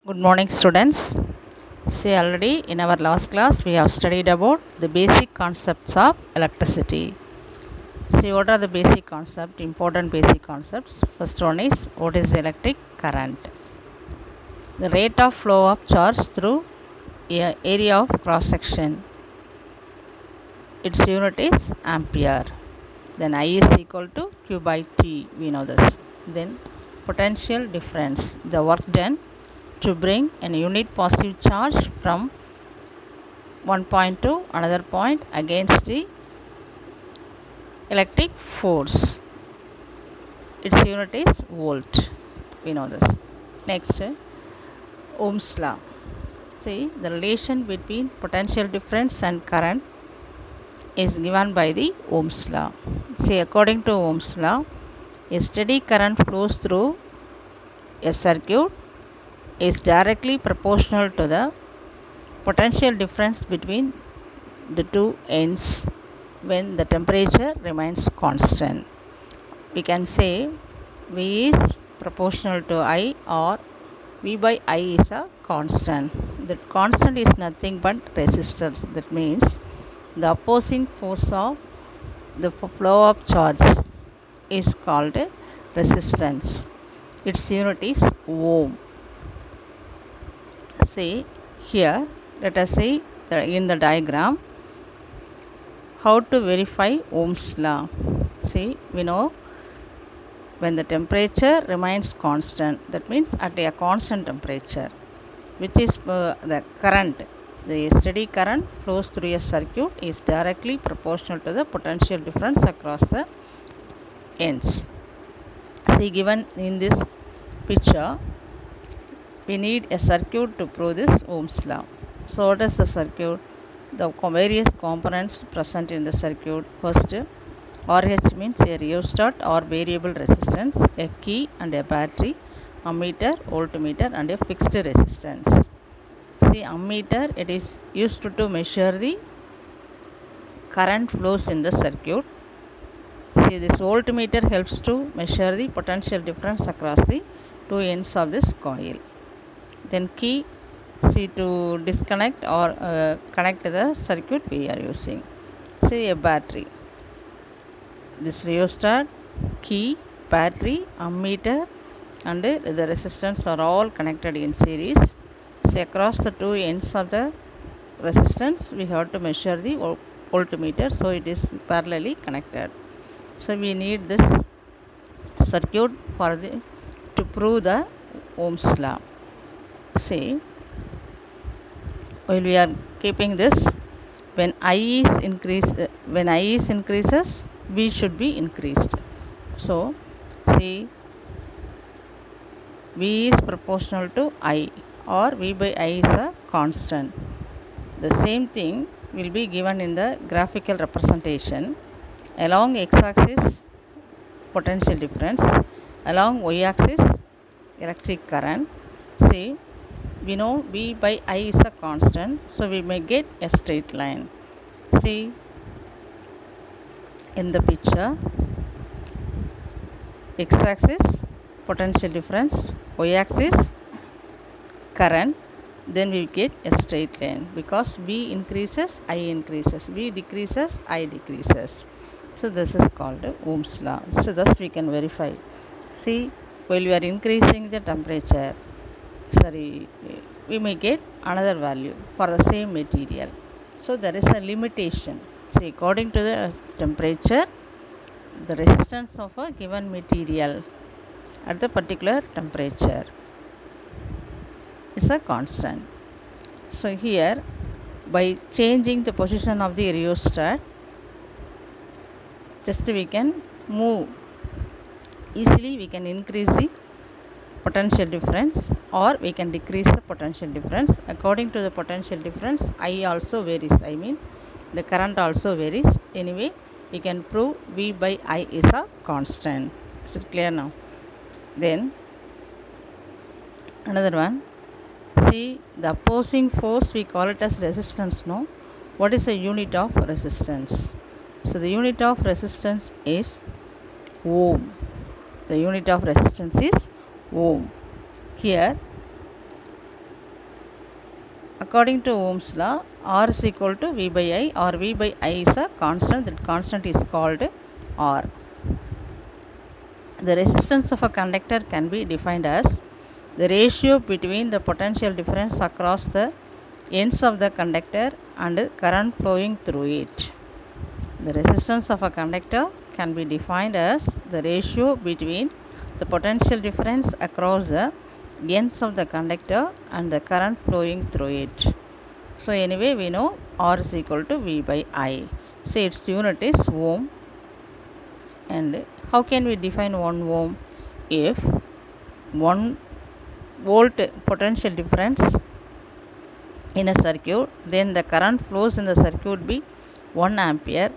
Good morning, students. See, already in our last class we have studied about the basic concepts of electricity. See, what are the basic concepts, important basic concepts? First one is what is electric current? The rate of flow of charge through a area of cross section. Its unit is ampere. Then I is equal to Q by T. We know this. Then potential difference, the work done to bring an unit positive charge from one point to another point against the electric force. Its unit is volt. We know this. Next, Ohm's law. See, the relation between potential difference and current is given by the Ohm's law. See, according to Ohm's law, a steady current flows through a circuit is directly proportional to the potential difference between the two ends when the temperature remains constant. We can say V is proportional to I, or V by I is a constant. The constant is nothing but resistance. That means the opposing force of the flow of charge is called resistance. Its unit is ohm. See here, let us see in the diagram how to verify Ohm's law. See, we know when the temperature remains constant, that means at a constant temperature, which is the current, the steady current flows through a circuit is directly proportional to the potential difference across the ends. See, given in this picture, we need a circuit to prove this Ohm's law. So what is the circuit? The various components present in the circuit. First, RH means a rheostat or variable resistance, a key and a battery, ammeter, voltmeter and a fixed resistance. See, ammeter, it is used to measure the current flows in the circuit. See, this voltmeter helps to measure the potential difference across the two ends of this coil. Then key, see, to disconnect or connect the circuit we are using. See, a battery. This rheostat, key, battery, ammeter and the resistance are all connected in series. See, across the two ends of the resistance we have to measure the voltmeter, so it is parallelly connected. So we need this circuit to prove the Ohm's law. See, while we are keeping this, when I is increases, V should be increased. So, see, V is proportional to I, or V by I is a constant. The same thing will be given in the graphical representation. Along x-axis, potential difference. Along y-axis, electric current. See, we know V by I is a constant, so we may get a straight line. See, in the picture, x-axis potential difference, y-axis current, then we get a straight line because V increases, I increases, V decreases, I decreases. So this is called Ohm's law. So thus we can verify. See, while we are increasing the temperature, we may get another value for the same material. So there is a limitation. See, according to the temperature, the resistance of a given material at the particular temperature is a constant. So here, by changing the position of the rheostat, just we can move easily, we can increase the potential difference or we can decrease the potential difference. According to the potential difference, I also varies, I mean the current also varies. Anyway, we can prove V by I is a constant. Is it clear now? Then another one, see, the opposing force we call it as resistance. No, what is the unit of resistance? So the unit of resistance is ohm. The unit of resistance is ohm. Here According to Ohm's law, R is equal to V by I, or V by I is a constant. That constant is called R. The resistance of a conductor can be defined as the ratio between the potential difference across the ends of the conductor and current flowing through it. The resistance of a conductor can be defined as the ratio between the potential difference across the ends of the conductor and the current flowing through it. So anyway, we know R is equal to V by I. So its unit is ohm. And how can we define 1 ohm? If 1 volt potential difference in a circuit, then the current flows in the circuit be 1 ampere,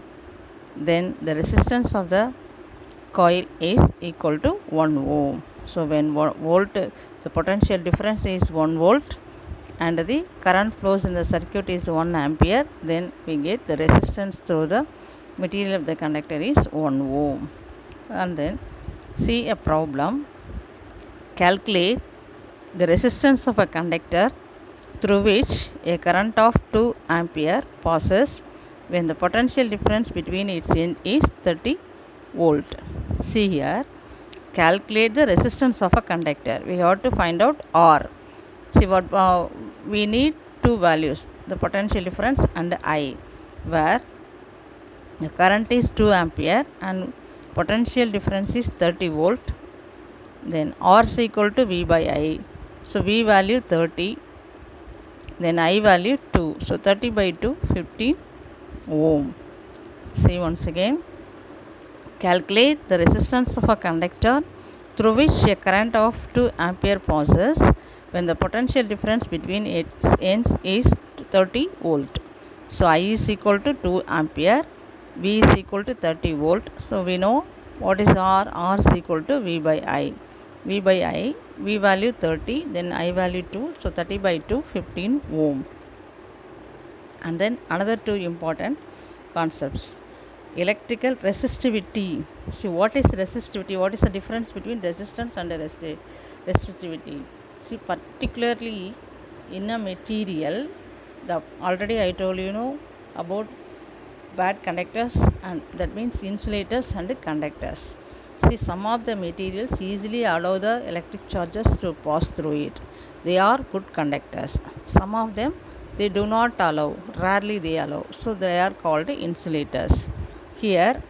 then the resistance of the coil is equal to 1 ohm. So when 1 volt, the potential difference is 1 volt and the current flows in the circuit is 1 ampere, then we get the resistance through the material of the conductor is 1 ohm. And then see a problem. Calculate the resistance of a conductor through which a current of 2 ampere passes when the potential difference between its end is 30 volt. See here, calculate the resistance of a conductor. We have to find out R. See what we need two values, the potential difference and I, where the current is 2 ampere and potential difference is 30 volt. Then R is equal to V by I. So V value 30, then I value 2. So 30 by 2, 15 ohm. See once again, calculate the resistance of a conductor through which a current of 2 ampere passes when the potential difference between its ends is 30 volt. So I is equal to 2 ampere, V is equal to 30 volt. So we know what is R. R is equal to V by I. V by I, V value 30, then I value 2, so 30 by 2, 15 ohm. And then another two important concepts. Electrical resistivity. See, what is resistivity? What is the difference between resistance and resistivity? See, particularly in a material, already I told about bad conductors, and that means insulators and conductors. See, some of the materials easily allow the electric charges to pass through it. They are good conductors. Some of them they do not allow, rarely they allow. So they are called insulators. Here,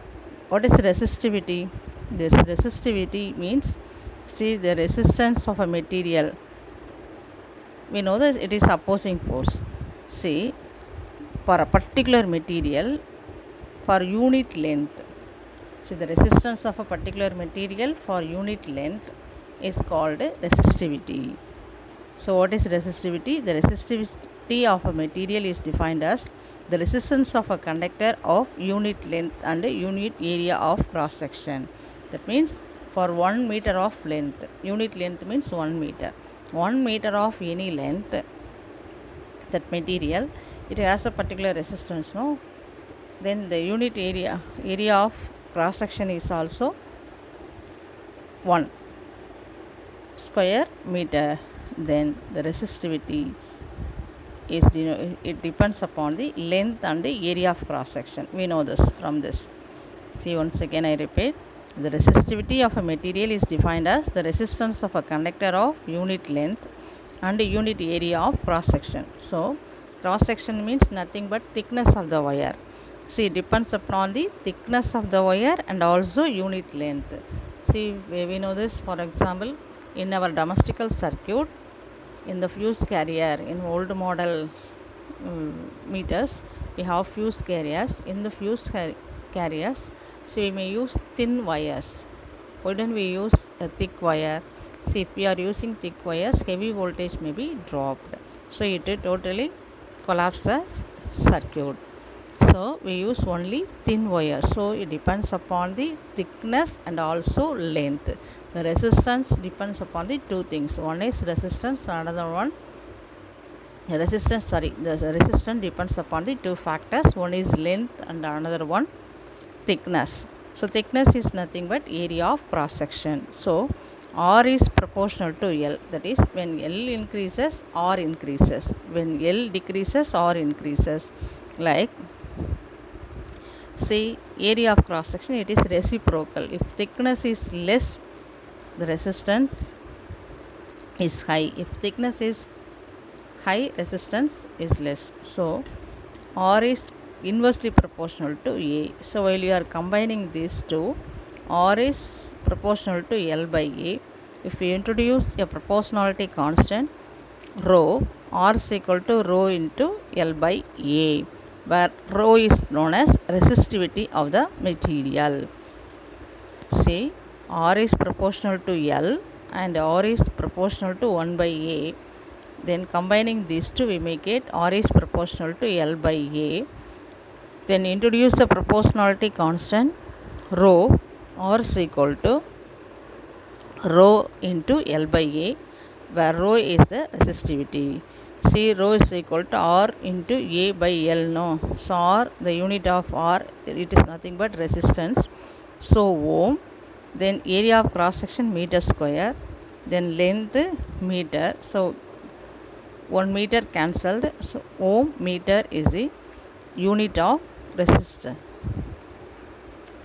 what is resistivity? This resistivity means, see, the resistance of a material. We know that it is opposing force. See, for a particular material, for unit length. See, the resistance of a particular material for unit length is called resistivity. So what is resistivity? The resistivity of a material is defined as the resistance of a conductor of unit length and unit area of cross section. That means for 1 meter of length, unit length means 1 meter. 1 meter of any length, that material, it has a particular resistance, no? Then the unit area of cross section is also 1 square meter. Then the resistivity is, it depends upon the length and the area of cross section. We know this from this. See, once again I repeat, the resistivity of a material is defined as the resistance of a conductor of unit length and unit area of cross section. So cross section means nothing but thickness of the wire. See, it depends upon the thickness of the wire and also unit length. See, we know this, for example, in our domestical circuit, in the fuse carrier, in old model meters, we have fuse carriers. In the fuse carriers, so we may use thin wires. Why don't we use a thick wire? See, if we are using thick wires, heavy voltage may be dropped. So it totally collapse the circuit. So we use only thin wire. So it depends upon the thickness and also length. The resistance depends upon the two things. One is resistance, another one the resistance depends upon the two factors. One is length and another one thickness. So thickness is nothing but area of cross section. So R is proportional to L. That is, when L increases, R increases. When L decreases, R increases. Like, say, area of cross section, it is reciprocal. If thickness is less, the resistance is high. If thickness is high, resistance is less. So R is inversely proportional to A. So while you are combining these two, R is proportional to L by A. If we introduce a proportionality constant rho, R is equal to rho into L by A, where rho is known as resistivity of the material. See, R is proportional to L and R is proportional to 1 by A. Then combining these two, we make it R is proportional to L by A. Then introduce the proportionality constant rho. R is equal to rho into L by A, where rho is the resistivity. See, rho is equal to R into A by L, no? So R, the unit of R, it is nothing but resistance. So ohm, then area of cross section meter square, then length meter. So 1 meter cancelled. So ohm meter is the unit of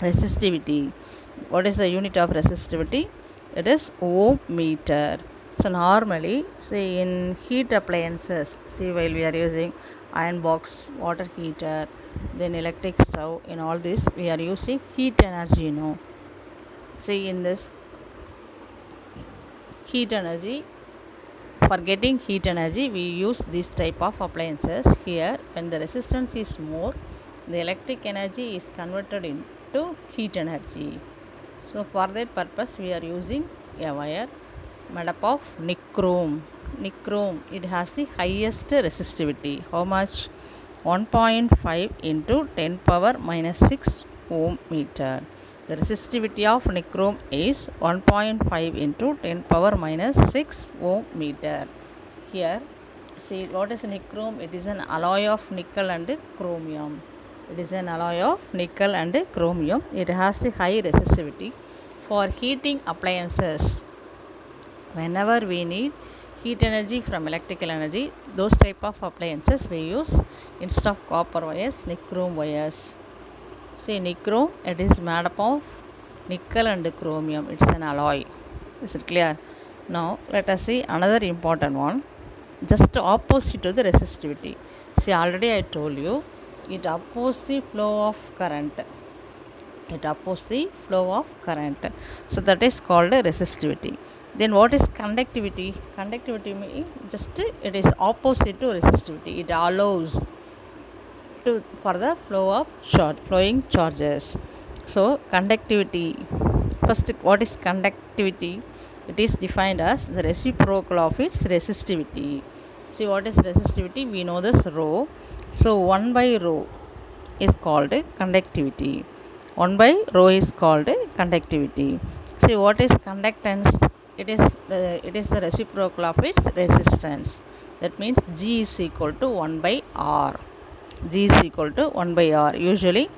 resistivity. What is the unit of resistivity? It is ohm meter. So normally, say in heat appliances, see, while we are using iron box, water heater, then electric stove, in all this we are using heat energy, no? See, in this heat energy, for getting heat energy, we use this type of appliances. Here, when the resistance is more, the electric energy is converted into heat energy. So for that purpose, we are using a wire made up of nichrome. Nichrome, it has the highest resistivity. How much? 1.5 into 10 power minus 6 ohm meter. The resistivity of nichrome is 1.5 into 10 power minus 6 ohm meter. Here, see, what is nichrome? It is an alloy of nickel and chromium. It is an alloy of nickel and chromium. It has the high resistivity. For heating appliances, whenever we need heat energy from electrical energy, those type of appliances we use, instead of copper wires, nichrome wires. See, nichrome, it is made up of nickel and chromium. It's an alloy. Is it clear? Now let us see another important one, just opposite to the resistivity. See, already I told you, it opposes the flow of current. It opposes the flow of current. So that is called resistivity. Then what is conductivity? Conductivity means just it is opposite to resistivity. It allows for the flow of flowing charges. So conductivity, first, what is conductivity? It is defined as the reciprocal of its resistivity. See, what is resistivity? We know this rho. So 1 by rho is called conductivity. 1 by rho is called conductivity. See, what is conductance? It is the reciprocal of its resistance. That means G is equal to 1 by R. G is equal to 1 by R. Usually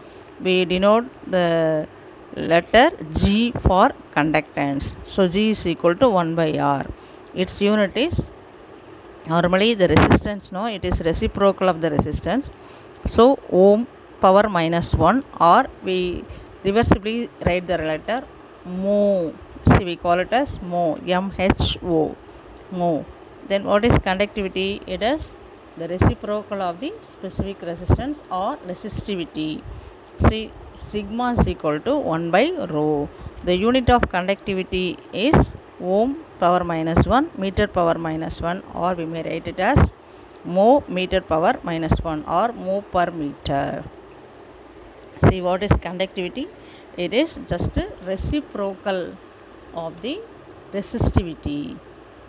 we denote the letter G for conductance. So G is equal to 1 by R. Its unit is normally the resistance, no, it is reciprocal of the resistance. So ohm power minus 1, or we reversibly write the letter mho. See, we call it as mho, MHO, mho. Then what is conductivity? It is the reciprocal of the specific resistance or resistivity. See, sigma is equal to 1 by rho. The unit of conductivity is ohm power minus 1, meter power minus 1, or we may write it as mho meter power minus 1, or mho per meter. See, what is conductivity? It is just reciprocal of the resistivity.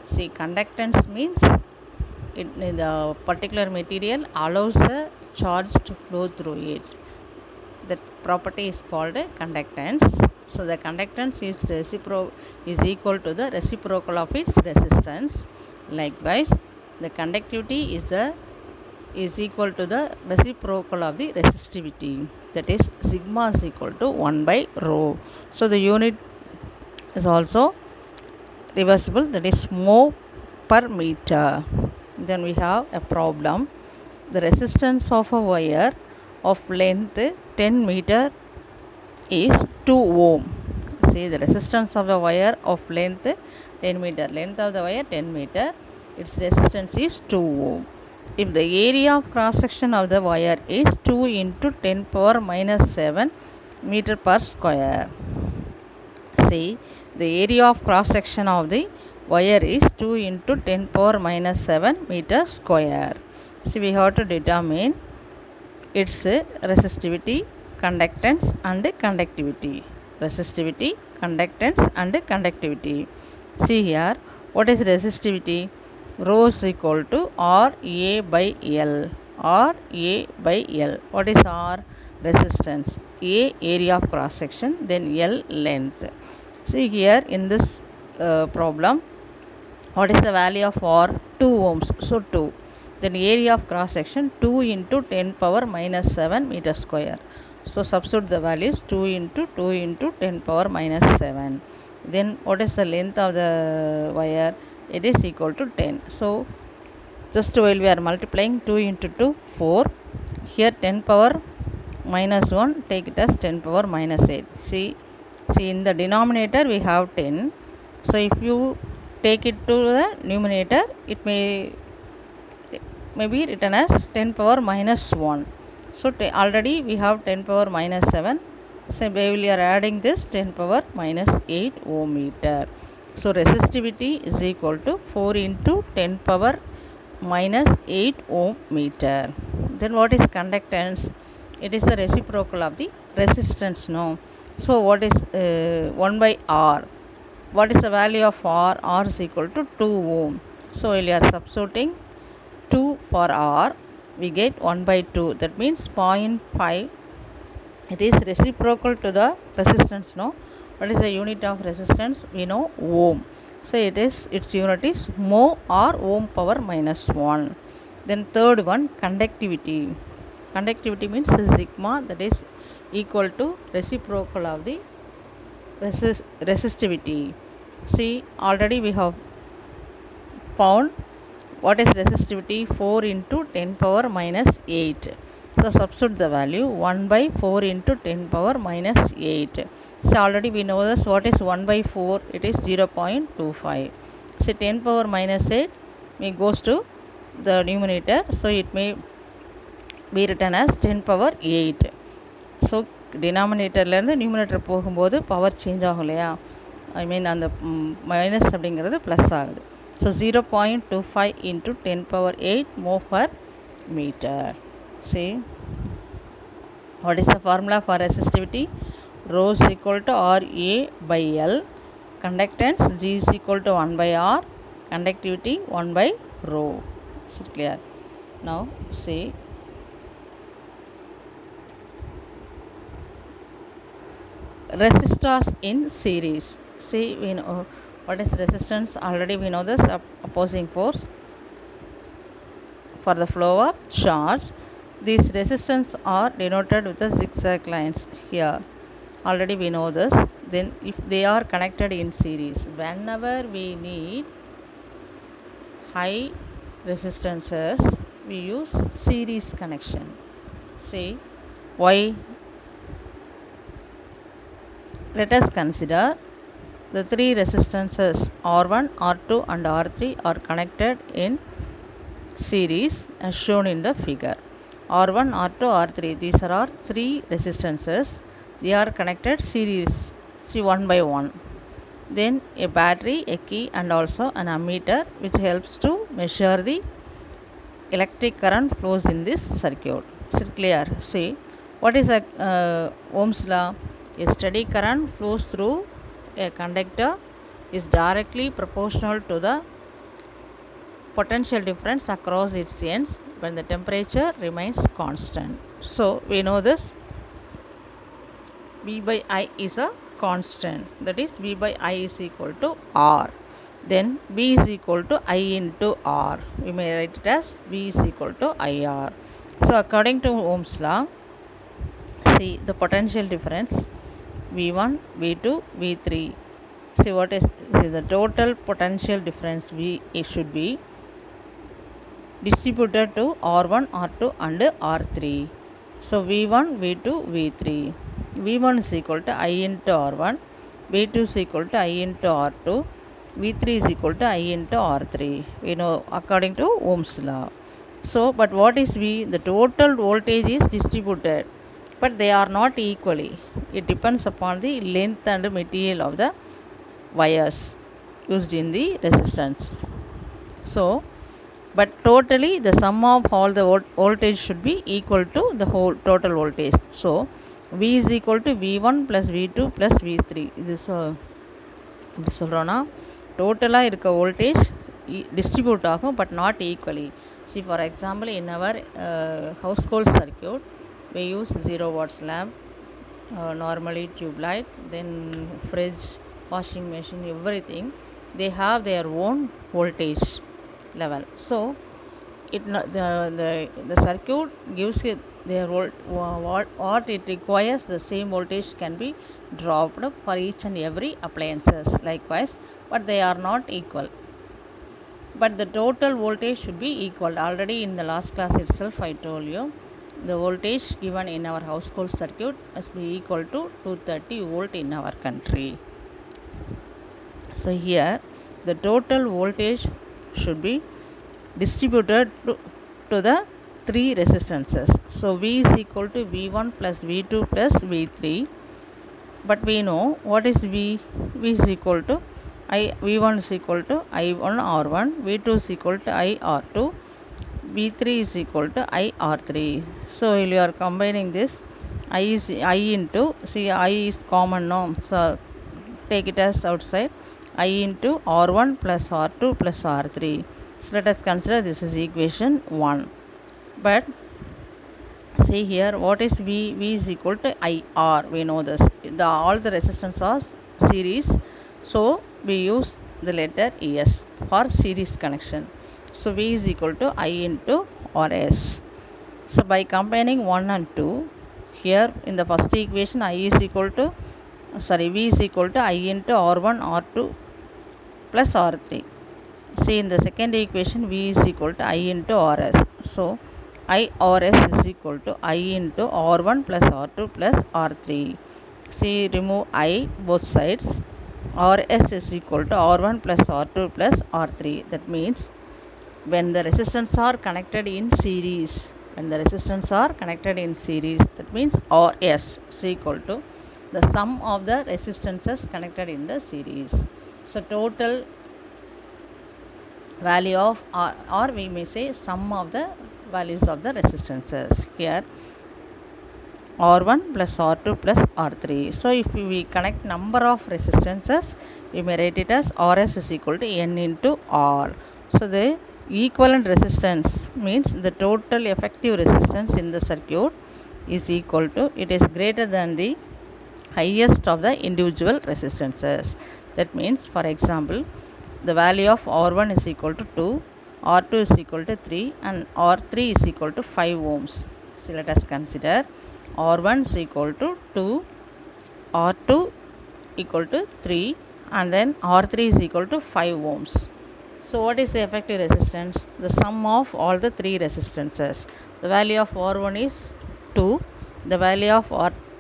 See, conductance means the particular material allows the charge to flow through it. That property is called conductance. So the conductance is equal to the reciprocal of its resistance. Likewise, the conductivity is equal to the reciprocal of the resistivity. That is, sigma is equal to 1 by rho. So the unit is also reversible, that is mho per meter. Then we have a problem. The resistance of a wire of length 10 meter is 2 ohm. See, the resistance of the wire of length 10 meter. Length of the wire 10 meter. Its resistance is 2 ohm. If the area of cross section of the wire is 2 into 10 power minus 7 meter per square. See, the area of cross section of the wire is 2 into 10 power minus 7 meter square. So we have to determine its resistivity, conductance and conductivity. Resistivity, conductance and conductivity. See here, what is resistivity? Rho is equal to R A by L. R A by L. What is R? Resistance. A, area of cross section, then L, length. See here in this problem, what is the value of R? 2 ohms. So 2. Then area of cross section 2 into 10 power minus 7 meter square. So substitute the values 2 into 10 power minus 7. Then what is the length of the wire? It is equal to 10. So just while we are multiplying 2 into 2, 4. Here 10 power minus 1, take it as 10 power minus 8. See in the denominator we have 10. So if you take it to the numerator, it may be written as 10 power minus 1. So already we have 10 power minus 7. So we are adding this 10 power minus 8 ohm meter. So resistivity is equal to 4 into 10 power minus 8 ohm meter. Then what is conductance? It is the reciprocal of the resistance, no? So what is 1 by R? What is the value of R? R is equal to 2 ohm. So we are substituting 2 for R, we get 1 by 2. That means 0.5. It is reciprocal to the resistance, no? What is the unit of resistance? We know ohm. So its unit is mho or ohm power minus 1. Then third one, conductivity. Conductivity means sigma, that is equal to reciprocal of the resistivity. See, already we have found what is resistivity? 4 into 10 power minus 8. So substitute the value 1 by 4 into 10 power minus 8. So already we know this. What is 1 by 4? It is 0.25. So 10 power minus 8 goes to the numerator. So it may be written as 10 power 8. So denominatorலேருந்து numerator போகும்போது power change ஆகும் இல்லையா, ஐ மீன் அந்த minus அப்படிங்கிறது plus ஆகுது. So 0.25 into 10 power 8 mho per meter. See, what is the formula for resistivity? Rho is equal to RA by L. Conductance G is equal to 1 by R. Conductivity 1 by rho. Is it clear? Now see, resistors in series. See, we know what is resistance. Already we know this, opposing force for the flow of charge. These resistance are denoted with the zigzag lines here. Already we know this. Then if they are connected in series, whenever we need high resistances, we use series connection. See why? Let us consider the three resistances R1, R2 and R3 are connected in series as shown in the figure. R1, R2, R3, these are our three resistances. They are connected series, see, one by one. Then a battery, a key and also an ammeter which helps to measure the electric current flows in this circuit. Is it clear? See, what is Ohm's law? A steady current flows through a conductor is directly proportional to the potential difference across its ends when the temperature remains constant. So we know this. V by I is a constant, that is V by I is equal to R. Then V is equal to I into R. We may write it as V is equal to IR. So according to Ohm's law, see the potential difference V1, V2, V3. see what is, see the total potential difference V it should be distributed to R1, R2 and R3. So V1, V2, V3. V1 is equal to I into R1, V2 is equal to I into R2, V3 is equal to I into R3. We know according to Ohm's law. So, but what is V? The total voltage is distributed, but they are not equally. It depends upon the length and material of the wires used in the resistance. So, but totally the sum of all the voltage should be equal to the whole total voltage. So, V is equal to V1 plus V2 plus V3. This இப்படி சொல்கிறோன்னா டோட்டலாக இருக்க voltage distribute ஆகும் but not equally. See for example in our household circuit we use 0 watts lamp, normally tube light, then fridge, washing machine, everything they have their own voltage level. So it the circuit gives it their what it requires, the same voltage can be dropped for each and every appliances likewise, but they are not equal, but the total voltage should be equal. Already in the last class itself I told you the voltage given in our household circuit must be equal to 230 volt in our country. So here the total voltage should be distributed to the three resistances. So V is equal to V1 plus V2 plus V3, but we know what is V. V is equal to V1 is equal to I1 R1, V2 is equal to I R2, V3 is equal to I R3. So you are combining this, I is I into, see I is common no, so take it as outside, I into R1 plus R2 plus R3. So let us consider this is equation 1. But see here what is V? V is equal to IR. We know this. All the resistance are series. So we use the letter S for series connection. So V is equal to I into RS. So by combining 1 and 2, here in the first equation I is equal to, V is equal to I into R1 R2 plus R3. See in the second equation V is equal to I into RS. So IRS is equal to I into R1 plus R2 plus R3. See remove I both sides. RS is equal to R1 plus R2 plus R3. That means when the resistance are connected in series, that means RS is equal to the sum of the resistances connected in the series. So total value of or we may say sum of the values of the resistances. Here R1 plus R2 plus R3. So if we connect number of resistances, we may write it as RS is equal to N into R. So the equivalent resistance means the total effective resistance in the circuit is equal to, it is greater than the highest of the individual resistances. That means for example the value of R1 is equal to 2, R2 is equal to 3 and R3 is equal to 5 ohms. So let us consider R1 is equal to 2, R2 equal to 3 and then R3 is equal to 5 ohms. So what is the effective resistance? The sum of all the three resistances. The value of R1 is 2, the value of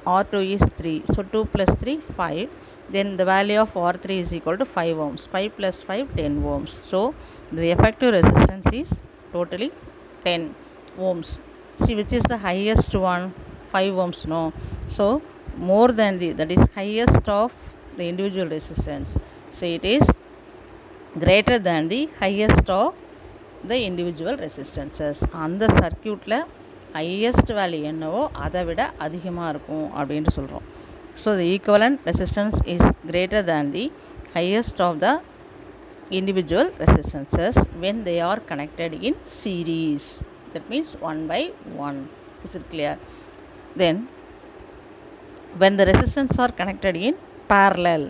R2 is 3. So 2 plus 3, 5. Then the value of R3 is equal to 5 ohms. 5 plus 5, 10 ohms. So the effective resistance is totally 10 ohms. See which is the highest one? 5 ohms no. So more than that is highest of the individual resistance. So it is greater than the highest of the individual resistances. அந்த சர்க்யூட்டில் highest value என்னவோ அதை விட அதிகமாக இருக்கும் அப்படின்ட்டு சொல்கிறோம். So the equivalent resistance is greater than the highest of the individual resistances when they are connected in series. That means 1 by 1. Is it clear? Then when the resistance are connected in parallel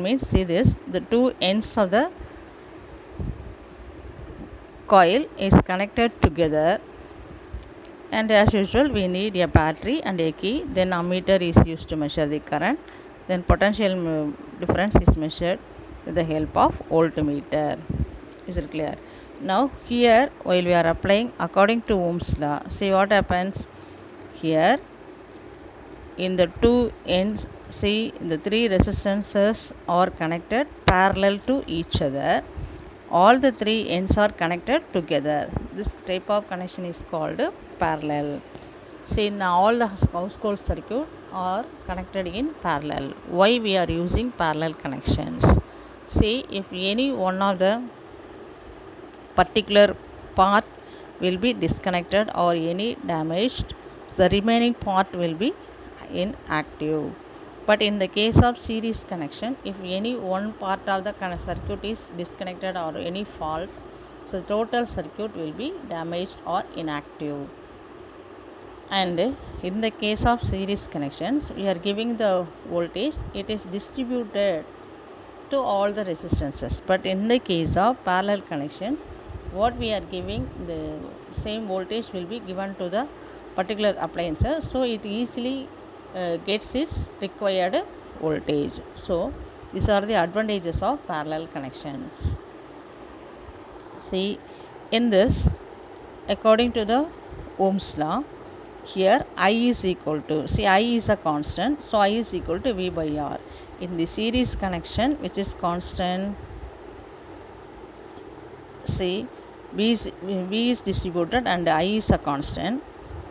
means, see this, the two ends of the coil is connected together, and as usual we need a battery and a key, then ammeter is used to measure the current, then potential difference is measured with the help of voltmeter. Is it clear? Now here, while we are applying according to Ohm's law, see what happens here. In the two ends, see, the three resistances are connected parallel to each other. All the three ends are connected together. This type of connection is called parallel. See, now all the household circuit are connected in parallel. Why we are using parallel connections? See, if any one of the particular part will be disconnected or any damaged, the remaining part will be inactive. But in the case of series connection, if any one part of the circuit is disconnected or any fault, so total circuit will be damaged or inactive. And in the case of series connections, we are giving the voltage, it is distributed to all the resistances. But in the case of parallel connections, what we are giving, the same voltage will be given to the particular appliances, so it easily gets its required voltage. So these are the advantages of parallel connections. See, in this, according to the Ohm's law, here I is equal to, see, I is a constant, so I is equal to V by R. In the series connection, which is constant, see, V is distributed and I is a constant.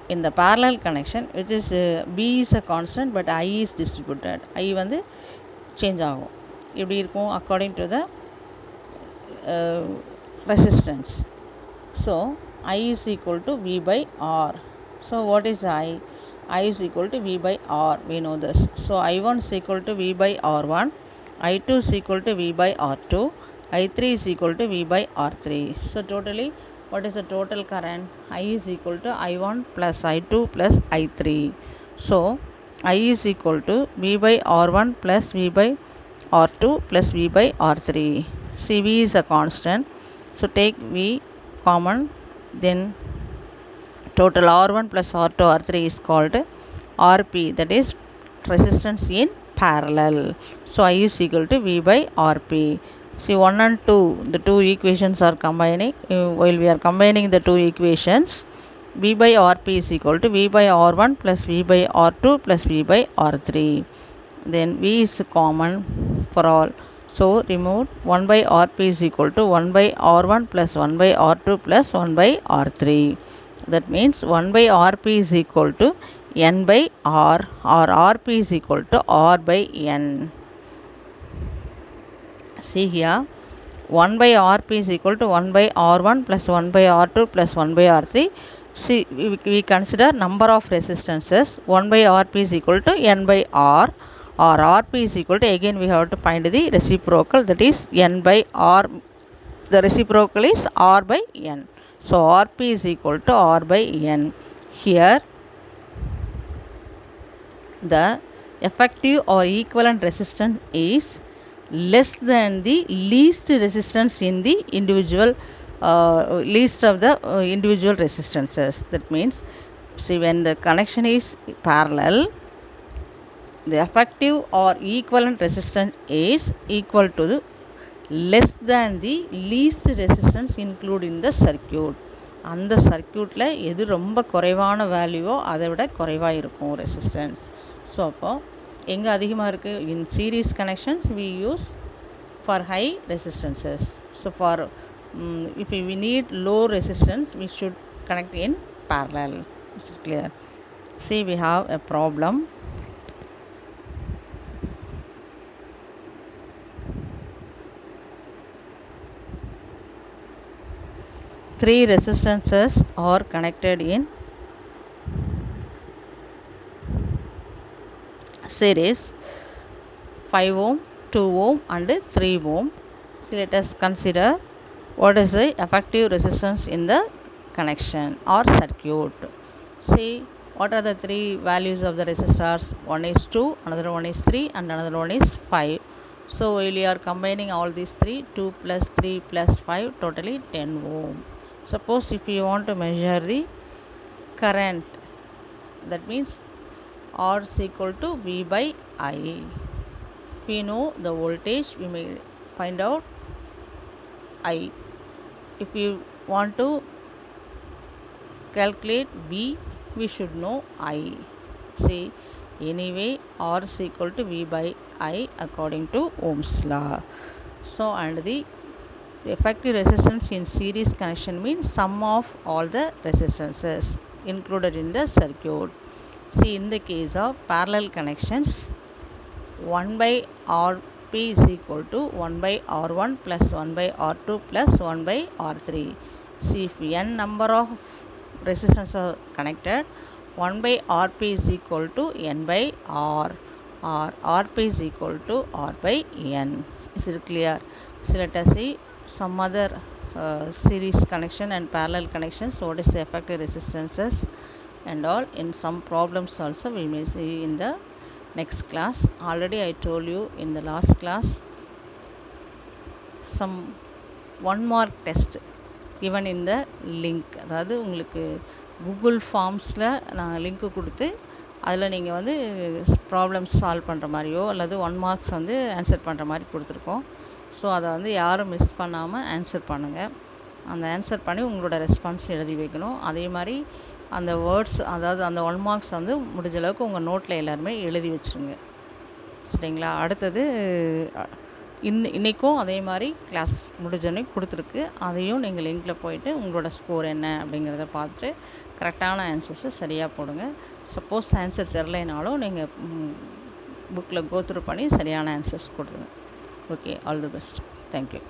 In the parallel connection, which is B is a constant but I is distributed, I வந்து change ஆகும். இப்படி இருக்கும் according to the resistance. So I is equal to V by R. So what is I? I is equal to V by R. We know this. So I1 is equal to V by R1, I2 is equal to V by R2, I3 is equal to V by R3. So totally, what is the total current? I is equal to I1 plus I2 plus I3. So I is equal to V by R1 plus V by R2 plus V by R3. See, V is a constant, so take V common, then total R1 plus R2 R3 is called RP, that is resistance in parallel. So I is equal to V by RP. See, 1 and 2, the two equations are combining. While we are combining the two equations, V by RP is equal to V by R1 plus V by R2 plus V by R3. Then V is common for all, so remove 1 by RP is equal to 1 by R1 plus 1 by R2 plus 1 by R3. That means 1 by RP is equal to N by R, or RP is equal to R by N. See here, 1 by RP is equal to 1 by R1 plus 1 by R2 plus 1 by R3. See, we consider number of resistances. 1 by RP is equal to N by R, or RP is equal to, again we have to find the reciprocal, that is N by R. The reciprocal is R by N. So RP is equal to R by N. Here the effective or equivalent resistance is less than the least resistance in the individual least of the individual resistances. That means, see, when the connection is parallel, the effective or equivalent resistance is equal to the less than the least resistance included in the circuit. அந்த சர்க்யூட்டில் எது ரொம்ப குறைவான வேல்யூவோ அதை விட குறைவாக இருக்கும் resistance. So அப்போது எங்கே அதிகமாக இருக்குது? In series connections we use for high resistances. So for if we need low resistance, we should connect in parallel. Is it clear? See, we have a problem. Three resistances are connected in series, 5 ohm, 2 ohm and 3 ohm. So let us consider what is the effective resistance in the connection or circuit. See, what are the three values of the resistors? One is 2, another one is 3 and another one is 5. So while you are combining all these three, 2 plus 3 plus 5, totally 10 ohm. Suppose if you want to measure the current, that means R is equal to V by I. we know the voltage, we may find out I. If we want to calculate V, we should know I. See, anyway R is equal to V by I according to Ohm's law. So, and the effective resistance in series connection means sum of all the resistances included in the circuit. See, in the case of parallel connections, 1 by Rp is equal to 1 by R1 plus 1 by R2 plus 1 by R3. See, if n number of resistance are connected, 1 by Rp is equal to n by R, or Rp is equal to R by n. Is it clear? So, let us see some other series connection and parallel connections. What is the effective resistances and all? In some problems also we may see in the next class. Already I told you in the last class some 1 mark test given in the link. அதாவது உங்களுக்கு Google ஃபார்ம்ஸில் நான் link கொடுத்து அதில் நீங்கள் வந்து problems solve பண்ணுற மாதிரியோ அல்லது 1 மார்க்ஸ் வந்து ஆன்சர் பண்ணுற மாதிரி கொடுத்துருக்கோம். ஸோ அதை வந்து யாரும் மிஸ் பண்ணாமல் ஆன்சர் பண்ணுங்கள். அந்த ஆன்சர் பண்ணி உங்களோட ரெஸ்பான்ஸ் எழுதி வைக்கணும். அதே மாதிரி அந்த வேர்ட்ஸ், அதாவது அந்த 1 மார்க்ஸ் வந்து முடிஞ்ச அளவுக்கு உங்கள் நோட்டில் எல்லாருமே எழுதி வச்சுருங்க. சரிங்களா? அடுத்தது இன்றைக்கும் அதே மாதிரி கிளாஸ் முடிஞ்சோடனே கொடுத்துருக்கு. அதையும் நீங்கள் லிங்கில் போயிட்டு உங்களோட ஸ்கோர் என்ன அப்படிங்கிறத பார்த்துட்டு கரெக்டான ஆன்சர்ஸை சரியாக போடுங்க. சப்போஸ் ஆன்சர் தெரிலைனாலும் நீங்கள் புக்கில் கோத்ரூ பண்ணி சரியான ஆன்சர்ஸ் கொடுங்க. Okay, all the best. Thank you.